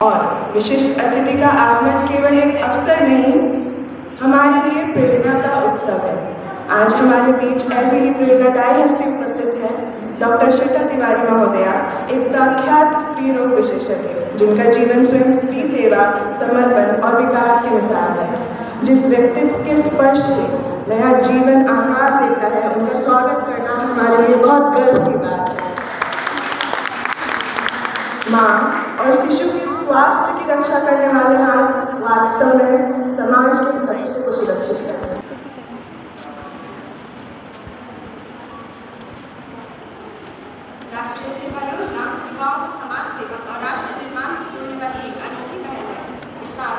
और विशिष्ट अतिथि का आगमन केवल एक अवसर नहीं, हमारे लिए प्रेरणा का उत्सव है। आज हमारे बीच ऐसी ही प्रेरणादायी हस्ती उपस्थित है। डॉक्टर श्वेता तिवारी महोदया एक प्रख्यात स्त्री रोग विशेषज्ञ, जिनका जीवन स्वयं स्त्री सेवा, समर्पण और विकास की मिसाल है। जिस व्यक्तित्व के स्पर्श से नया जीवन आकार लेता है, उनका स्वागत करना हमारे लिए बहुत गर्व की बात है। माँ और शिशु की स्वास्थ्य की रक्षा करने वाले हाथ वास्तव में समाज के सबसे कुछ सुरक्षित है। राष्ट्रीय सेवा योजना युवाओं को समाज सेवा और राष्ट्र निर्माण से जोड़ने वाली एक अनोखी पहल है। इसका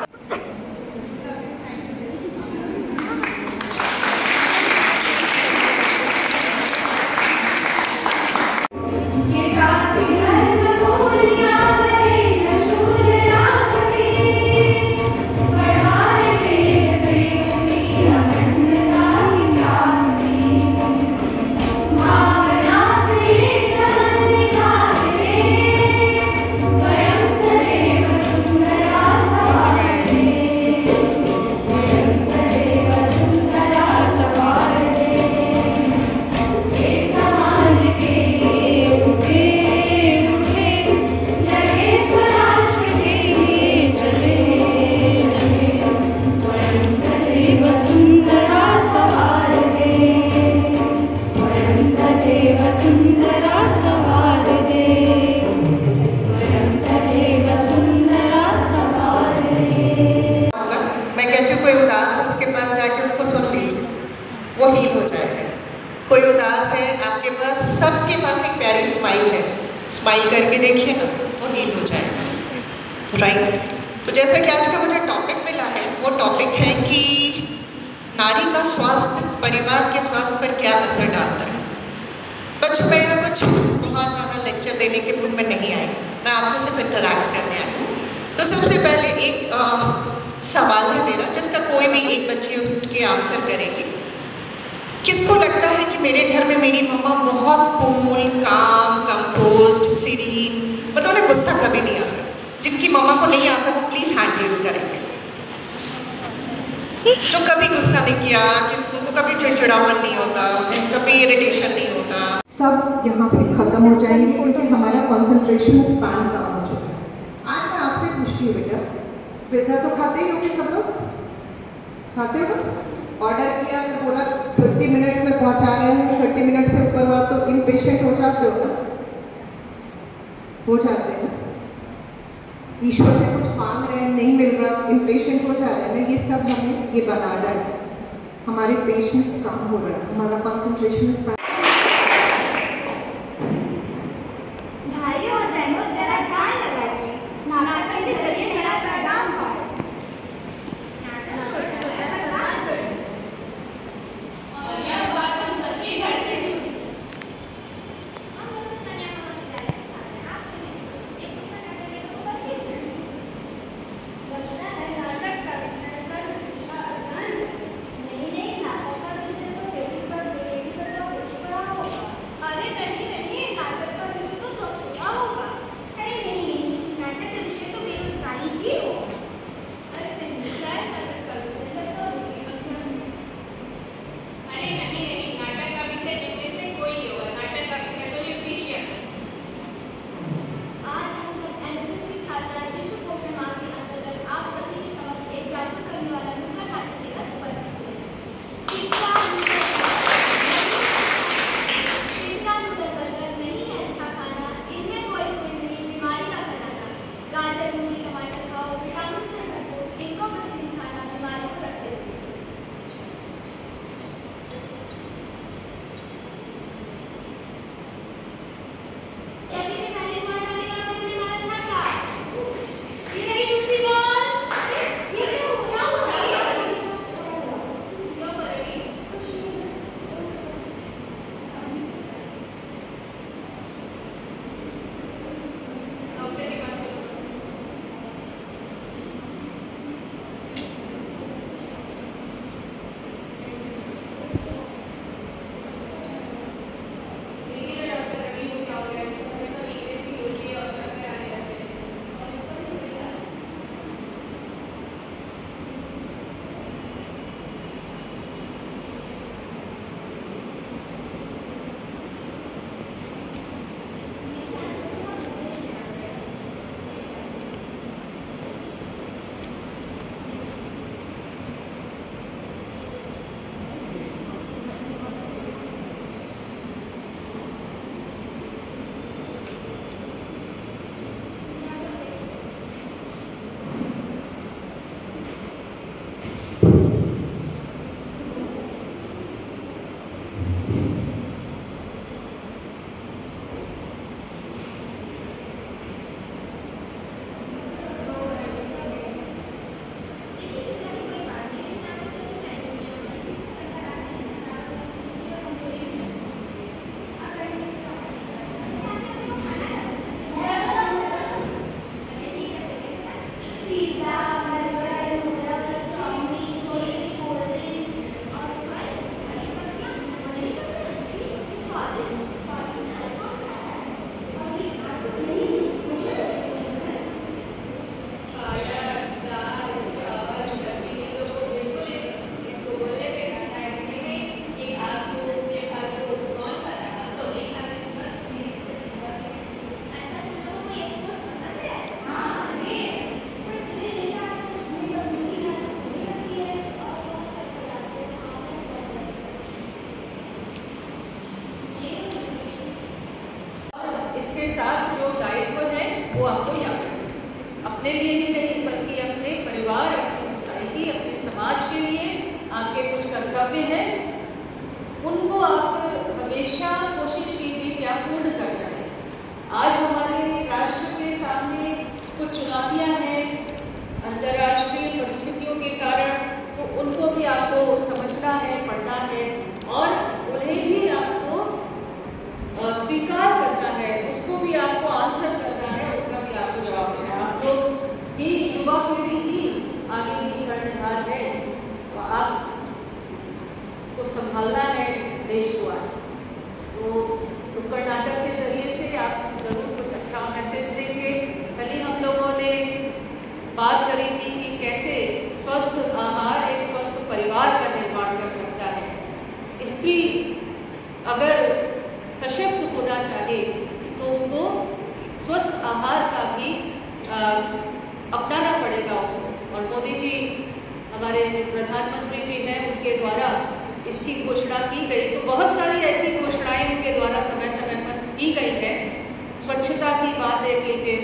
वो हील हो जाएगा। कोई उदास है, आपके पास सबके पास एक प्यारी स्माइल है, स्माइल करके देखिए ना, वो हील हो जाएगा। राइट। तो जैसा कि आज का मुझे टॉपिक मिला है, वो टॉपिक है कि नारी का स्वास्थ्य परिवार के स्वास्थ्य पर क्या असर डालता है। बच्चों, मैं यहाँ कुछ बहुत ज़्यादा लेक्चर देने के मूड में नहीं आई, मैं आपसे सिर्फ इंटरैक्ट करने आई हूँ। तो सबसे पहले एक सवाल है मेरा, जिसका कोई भी एक बच्ची उठ के आंसर करेगी। किसको लगता है कि मेरे घर में मेरी मम्मा बहुत कूल, काम, कंपोज्ड, सीरीन, मतलब उन्हें गुस्सा कभी नहीं आता? जिनकी मम्मा को नहीं आता वो प्लीज़ हैंड रेज करेंगे। जो कभी गुस्सा नहीं किया, उनको कभी चिड़चिड़ापन नहीं होता, उन्हें कभी इरिटेशन नहीं होता। सब यहाँ से खत्म हो जाएंगे क्योंकि हमारा कंसंट्रेशन स्पैन कम हो चुका है। आज मैं आपसे पूछती हूँ बेटा, पिज़्ज़ा तो खाते ही होंगे सब लोग? खाते हो? ऑर्डर किया तो बोला 30 मिनट्स में पहुँचा रहे हैं, 30 मिनट से ऊपर हुआ तो इम्पेशेंट हो जाते हो ना? हो जाते हैं। ईश्वर से कुछ मांग रहे हैं, नहीं मिल रहा, इम्पेशेंट हो जा रहे हैं ना। ये सब हमें ये बना रहा है, हमारे पेशेंस कम हो रहा है, हमारा कंसंट्रेशन स्पैन। वो आपको याद रखें। अपने लिए ही नहीं बल्कि अपने परिवार, अपनी सोसाइटी, अपने समाज के लिए आपके कुछ कर्तव्य हैं, उनको आप हमेशा कोशिश कीजिए कि आप पूर्ण कर सकें। आज हमारे राष्ट्र के सामने कुछ चुनौतियाँ हैं अंतर्राष्ट्रीय परिस्थितियों के कारण, तो उनको भी आपको समझना है, पढ़ना है और उन्हें भी आपको स्वीकार करना है, उसको भी आपको आंसर करना है, उसका भी आपको जवाब देना है। आप लोग ये युवा पीढ़ी ही आगे की कर्णधार है, तो आप को संभालना है देश को। तो नुक्कड़ नाटक के जरिए से आप जरूर कुछ अच्छा मैसेज देंगे। कल ही हम लोगों ने बात करी थी कि कैसे स्वस्थ आहार एक स्वस्थ परिवार का निर्माण कर सकता है। स्त्री अगर सशक्त होना चाहे तो उसको स्वस्थ आहार का भी अपनाना पड़ेगा उसको। और मोदी जी हमारे प्रधानमंत्री जी हैं, उनके द्वारा इसकी घोषणा की गई। तो बहुत सारी ऐसी घोषणाएं उनके द्वारा समय समय पर की गई है। स्वच्छता की बात देख लीजिए,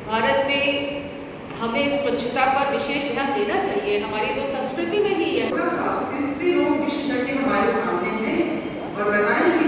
भारत में हमें स्वच्छता पर विशेष ध्यान देना चाहिए, हमारी तो संस्कृति में ही है। स्त्री रोग विशेषज्ञ हमारे सामने हैं और बताएंगे